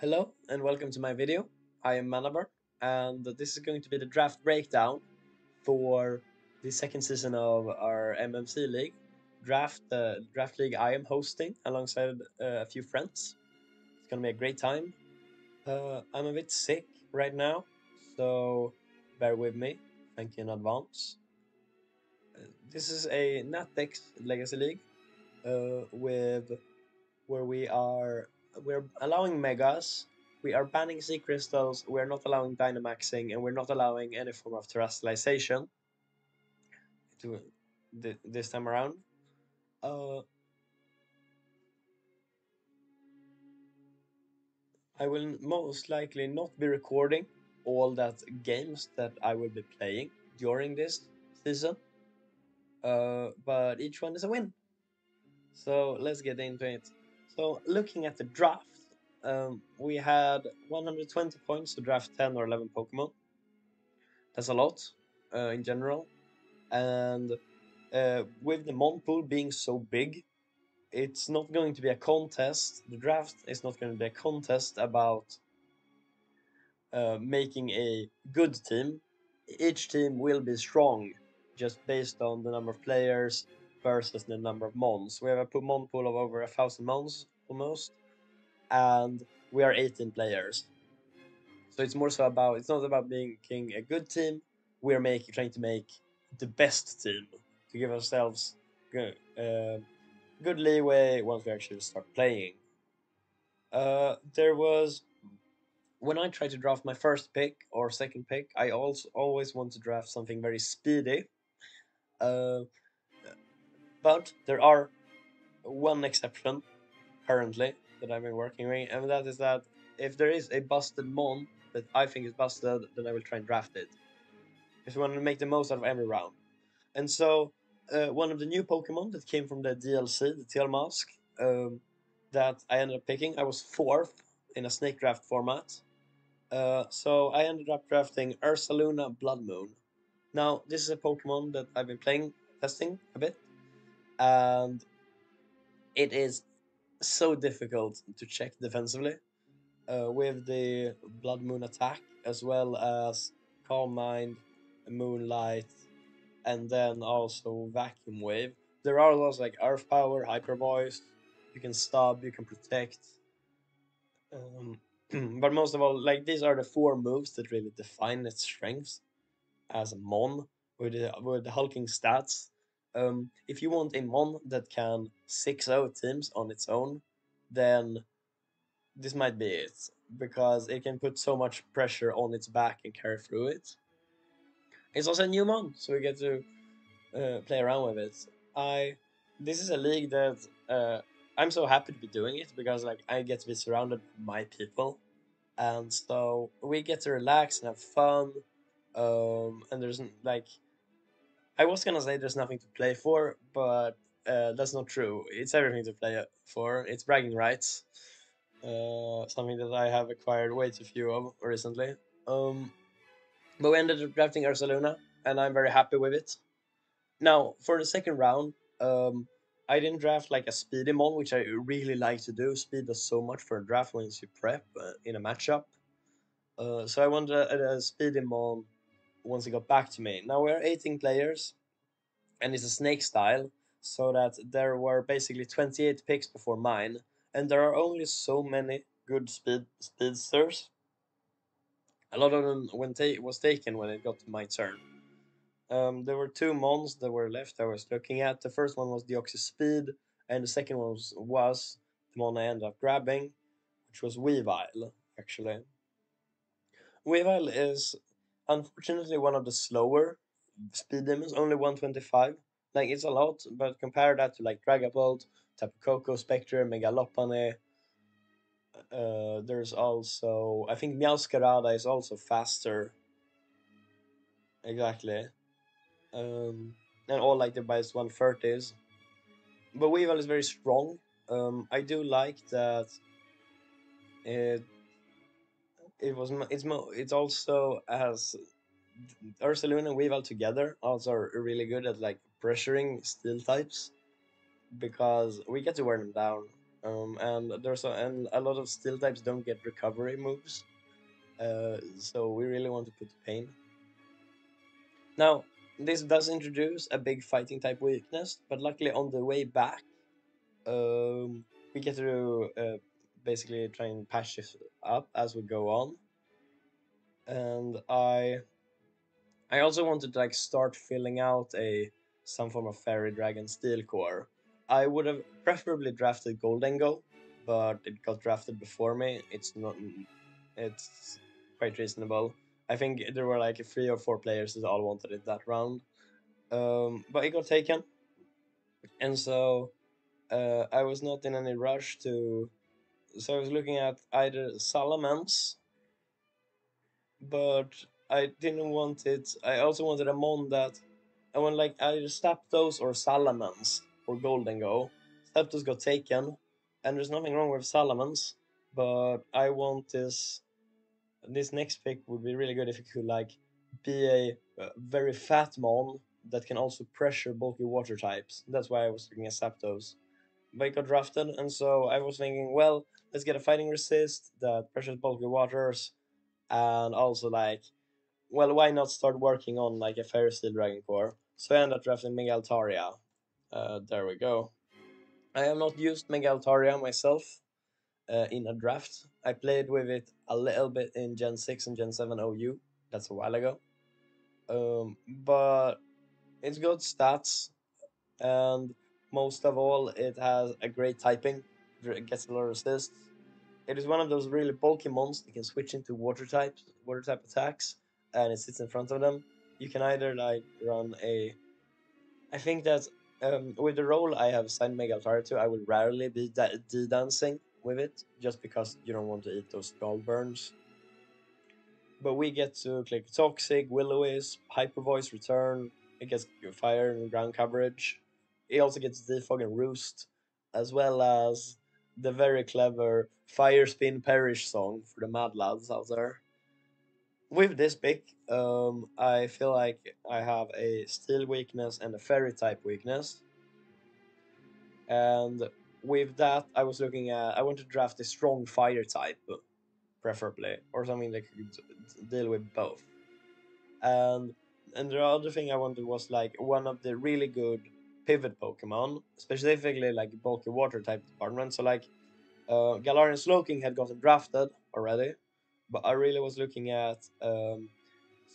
Hello and welcome to my video. I am Manabar and this is going to be the draft breakdown for the second season of our MMC league draft league I am hosting alongside a few friends. It's gonna be a great time. I'm a bit sick right now, so bear with me. Thank you in advance. This is a Natex Legacy League with where we're allowing megas, we are banning sea crystals, we're not allowing dynamaxing, and we're not allowing any form of terrestrialization to this time around. Uh, I will most likely not be recording all that games that I will be playing during this season, but each one is a win. So let's get into it. So looking at the draft, we had 120 points to draft 10 or 11 Pokemon. That's a lot in general. And with the Mon pool being so big, it's not going to be a contest. The draft is not going to be a contest about making a good team. Each team will be strong just based on the number of players versus the number of Mons. We have a Mon pool of over 1,000 Mons almost, and we are 18 players. So it's more so about it's not about making a good team. We're trying to make the best team to give ourselves good leeway once we actually start playing. There was when I try to draft my first pick or second pick, I also always want to draft something very speedy. Uh, but there are one exception currently that I've been working with, and that is that if there is a busted Mon that I think is busted, then I will try and draft it. If you want to make the most out of every round. And so, one of the new Pokemon that came from the DLC, the Tail Mask, that I ended up picking, I was fourth in a snake draft format. So I ended up drafting Ursaluna Blood Moon. Now, this is a Pokemon that I've been testing a bit, and it is so difficult to check defensively with the Blood Moon attack, as well as Calm Mind, Moonlight, and then also Vacuum Wave. There are laws like Earth Power, Hyper Voice. You can stub, you can protect. Um, but most of all, like these are the four moves that really define its strengths as a Mon with the hulking stats. If you want a Mon that can 6-0 teams on its own, then this might be it because it can put so much pressure on its back and carry through it. It's also a new Mon, so we get to play around with it. I This is a league that I'm so happy to be doing it because like I get to be surrounded by my people, and so we get to relax and have fun. And there's like I was gonna say there's nothing to play for, but that's not true. It's everything to play for. It's bragging rights, something that I have acquired way too few of recently. Um, but we ended up drafting Ursaluna, and I'm very happy with it. Now, for the second round, I didn't draft like a speedy mon, which I really like to do. Speed does so much for a draft once you prep in a matchup. So I wanted a speedy mon once it got back to me. Now we're 18 players, and it's a snake style, so that there were basically 28 picks before mine, and there are only so many good speedsters. A lot of them was taken when it got to my turn. There were two mons that were left I was looking at. The first one was Deoxys Speed, and the second one was the mon I ended up grabbing, which was Weavile, actually. Weavile is unfortunately one of the slower speed demons, only 125. Like, it's a lot, but compare that to like Dragapult, Tapu Koko, Spectre, Megalopane. There's also, I think Meowscarada is also faster. Exactly. And all like the bias 130s. But Weavile is very strong. I do like that it it's also as Ursaluna and Weavile together also are really good at like pressuring steel types because we get to wear them down. and a lot of steel types don't get recovery moves, so we really want to put the pain. Now, this does introduce a big fighting type weakness, but luckily on the way back, um, we get to basically try and patch this up as we go on. And I also wanted to like start filling out a some form of fairy dragon steel core. I would have preferably drafted Goldengo, but it got drafted before me. It's quite reasonable. I think there were like 3 or 4 players that all wanted it that round. But it got taken, and so I was not in any rush to. So I was looking at either Salamence, but I didn't want it. I also wanted a mon that I want like either Staptos or Salamence or Golden Go. Staptos got taken, and there's nothing wrong with Salamence, but I want this next pick would be really good if it could like be a very fat mon that can also pressure bulky water types. That's why I was looking at Zapdos. But it got drafted, and so I was thinking, well, let's get a fighting resist that pressures bulky waters, and also like, well, why not start working on like a Fairy Steel Dragon Core? So I ended up drafting Mega Altaria. There we go. I have not used Mega Altaria myself in a draft. I played with it a little bit in Gen 6 and Gen 7 OU. That's a while ago. But it's got stats, and most of all, it has a great typing. It gets a lot of assists. It is one of those really bulky monsters that can switch into water type attacks, and it sits in front of them. You can either like run a. I think that with the role I have signed Mega Altaria to, I will rarely be dancing with it, just because you don't want to eat those skull burns. But we get to click Toxic, Will-O-Wisp, Hyper Voice Return. It gets fire and ground coverage. It also gets Defog and Roost, as well as the very clever Fire Spin Perish song for the mad lads out there. With this pick, I feel like I have a Steel weakness and a Fairy type weakness. And with that, I was looking at. I want to draft a strong Fire type, preferably, or something that could deal with both. And the other thing I wanted was like one of the really good pivot Pokemon, specifically like bulky water type department. So like Galarian Slowking had gotten drafted already, but I really was looking at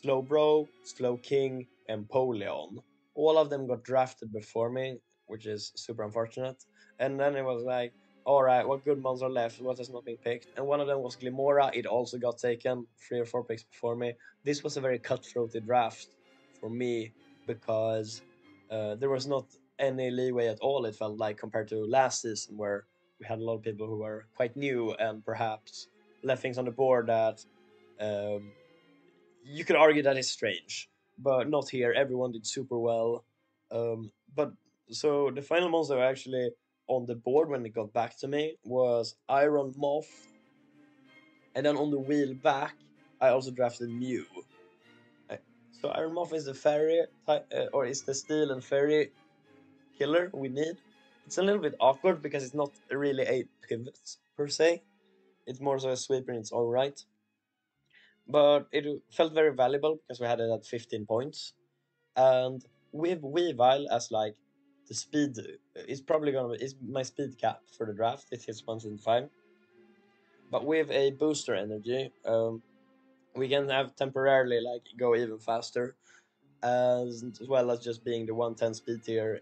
Slowbro, Slowking, and Polion. All of them got drafted before me, which is super unfortunate. And then it was like, all right, what good mons are left? What has not been picked? And one of them was Glimora. It also got taken 3 or 4 picks before me. This was a very cutthroaty draft for me because there was not any leeway at all. It felt like compared to last season where we had a lot of people who were quite new and perhaps left things on the board that um, you could argue that is strange, but not here. Everyone did super well. But so the final monster actually on the board when it got back to me was Iron Moth, and then on the wheel back, I also drafted Mew. Uh, So Iron Moth is the fairy type, or is the steel and fairy killer we need. It's a little bit awkward because it's not really a pivot per se. It's more so a sweeper in its own right. But it felt very valuable because we had it at 15 points. And with Weavile as like the speed, it's probably gonna be, it's my speed cap for the draft. It hits 175. But with a booster energy, we can have temporarily like go even faster, as well as just being the 110 speed tier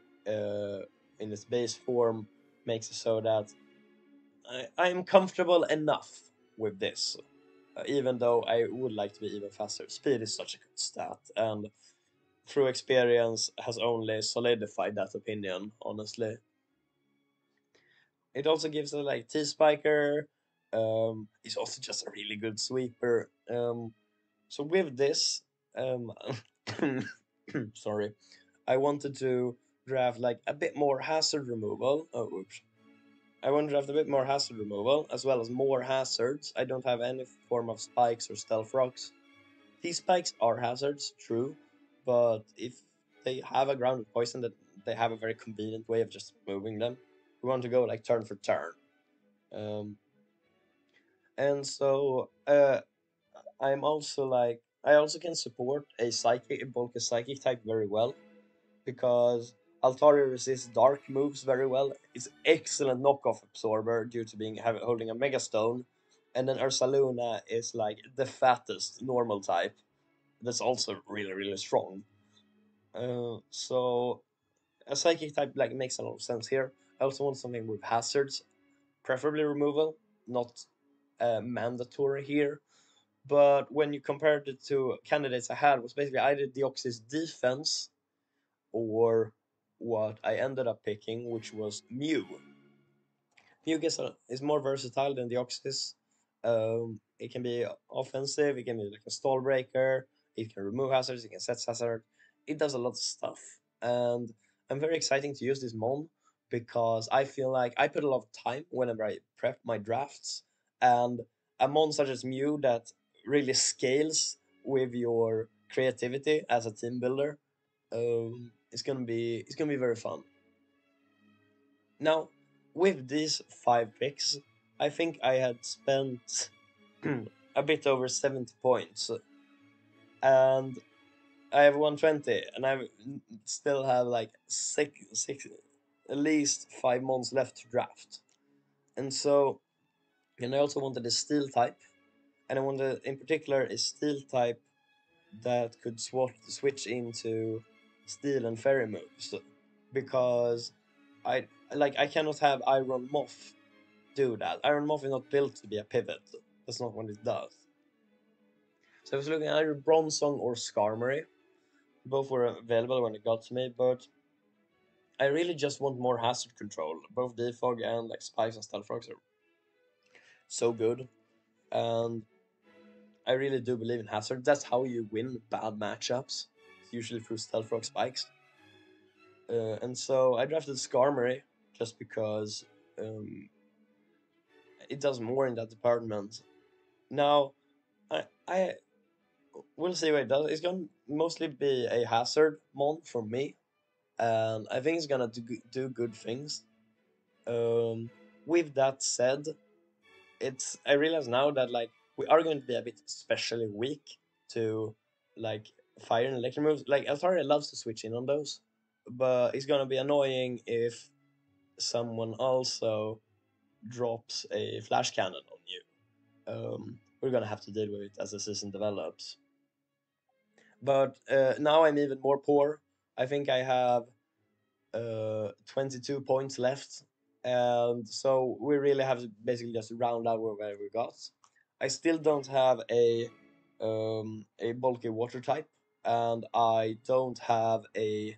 in its base form makes it so that I'm comfortable enough with this. Even though I would like to be even faster. Speed is such a good stat, and through experience has only solidified that opinion, honestly. It also gives us like T-Spiker. It's also just a really good sweeper. So with this, um, sorry, I wanted to draft like a bit more hazard removal. Oh, oops. I want to draft a bit more hazard removal, as well as more hazards. I don't have any form of spikes or stealth rocks. These spikes are hazards, true, but if they have a grounded poison, that they have a very convenient way of just moving them. We want to go like turn for turn. Um, and so I'm also like I also can support a bulky psychic type very well because Altari resists dark moves very well. It's excellent knockoff absorber due to holding a Mega Stone, and then Ursaluna is like the fattest normal type. That's also really strong. So a psychic type like makes a lot of sense here. I also want something with hazards, preferably removal, not mandatory here. But when you compared it to candidates I had, was basically either Deoxys defense or what I ended up picking, which was Mew. Is more versatile than Deoxys. It can be offensive, it can be like a stall breaker, it can remove hazards, it can set hazard. It does a lot of stuff. And I'm very excited to use this Mon because I feel like I put a lot of time whenever I prep my drafts. And a Mon such as Mew that really scales with your creativity as a team builder, it's gonna be very fun. Now, with these 5 picks, I think I had spent a bit over 70 points, and I have 120, and still have like at least 5 months left to draft. And so, and I also wanted a steel type, and I wanted in particular a steel type that could switch into steel and fairy moves, because I cannot have Iron Moth do that. Iron Moth is not built to be a pivot. That's not what it does. So I was looking at either Bronzong or Skarmory. Both were available when it got to me, but I really just want more hazard control. Both Defog and like Spikes and Stealth Rocks are so good, and I really do believe in hazard. That's how you win bad matchups. It's usually through Stealth Rock Spikes. And so I drafted Skarmory just because um, it does more in that department. Now, I we'll see what it does. It's gonna mostly be a hazard mon for me, and I think it's gonna do good things. Um, with that said, I realize now that like we are going to be a bit especially weak to like fire and electric moves. Like Altari loves to switch in on those, but it's gonna be annoying if someone also drops a flash cannon on you. We're gonna have to deal with it as the season develops. But now I'm even more poor. I think I have 22 points left, and so we really have to basically just round out where we got. I still don't have a bulky water type, and I don't have a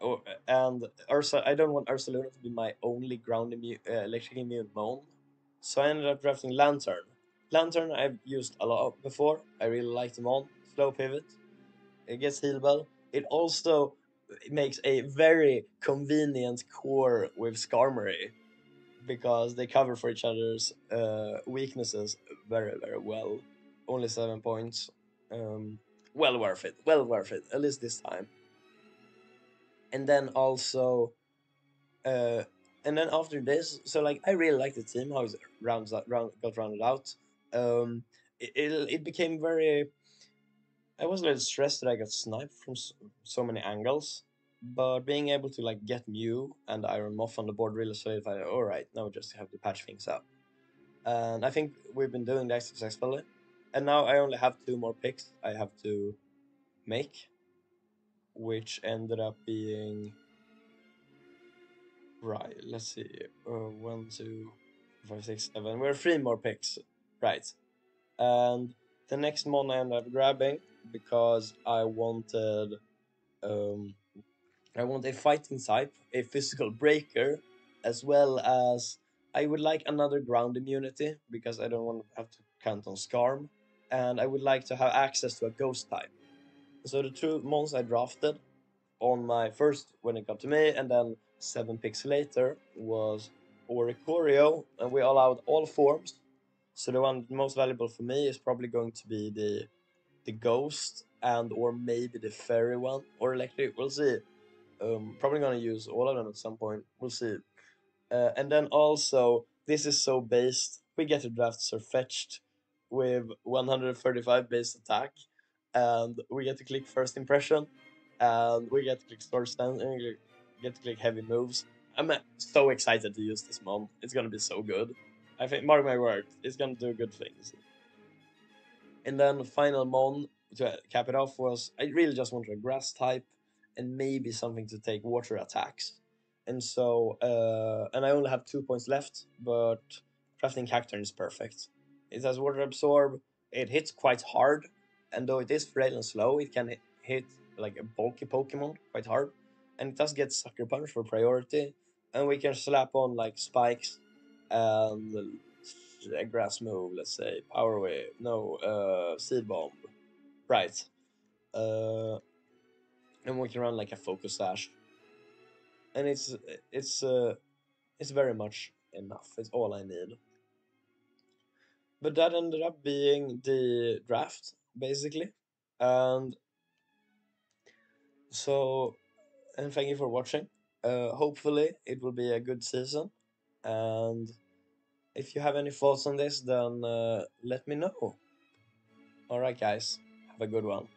oh, and Ursa. I don't want Ursaluna to be my only electric immune mon, so I ended up drafting Lantern. Lantern I've used a lot before. I really like them on slow pivot. It gets heal bell. It also makes a very convenient core with Skarmory because they cover for each other's weaknesses very well. Only 7 points. Um, well worth it. Well worth it. At least this time. And then also, uh, and then after this, so like I really like the team how it got rounded out. It became very I was a little stressed that I got sniped from so many angles, but being able to like get Mew and Iron Moth on the board really solidified. All right, now we just have to patch things up, and I think we've been doing that successfully. And now I only have 2 more picks I have to make, which ended up being right. Let's see, 1, 2, 5, 6, 7. We're 3 more picks, right? And the next one I ended up grabbing because um, I want a fighting type, a physical breaker, as well as I would like another ground immunity because I don't want to have to count on Skarm, and I would like to have access to a ghost type. So the 2 mons I drafted on my first when it got to me, and then 7 picks later was Oricorio, and we allowed all forms. So the one most valuable for me is probably going to be the ghost and or maybe the fairy one or electric. We'll see. Probably gonna use all of them at some point. We'll see. And then also this is so based. We get to draft Surfetched with 135 base attack, and we get to click first impression, and we get to click start stand, and we get to click heavy moves. I'm so excited to use this mon. It's gonna be so good. I think, mark my words, it's gonna do good things. And then final mon to cap it off was I really just wanted a grass type and maybe something to take water attacks. And so and I only have 2 points left, but crafting Cacturn is perfect. It has water absorb, it hits quite hard, and though it is frail and slow, it can hit like a bulky Pokemon quite hard. And it does get Sucker Punch for priority, and we can slap on like spikes and a grass move, let's say power wave, no, seed bomb, right? Uh, and we can run like a focus sash, and it's very much enough. It's all I need. But that ended up being the draft basically, and so and thank you for watching. Hopefully it will be a good season, and if you have any thoughts on this, then let me know. All right, guys, have a good one.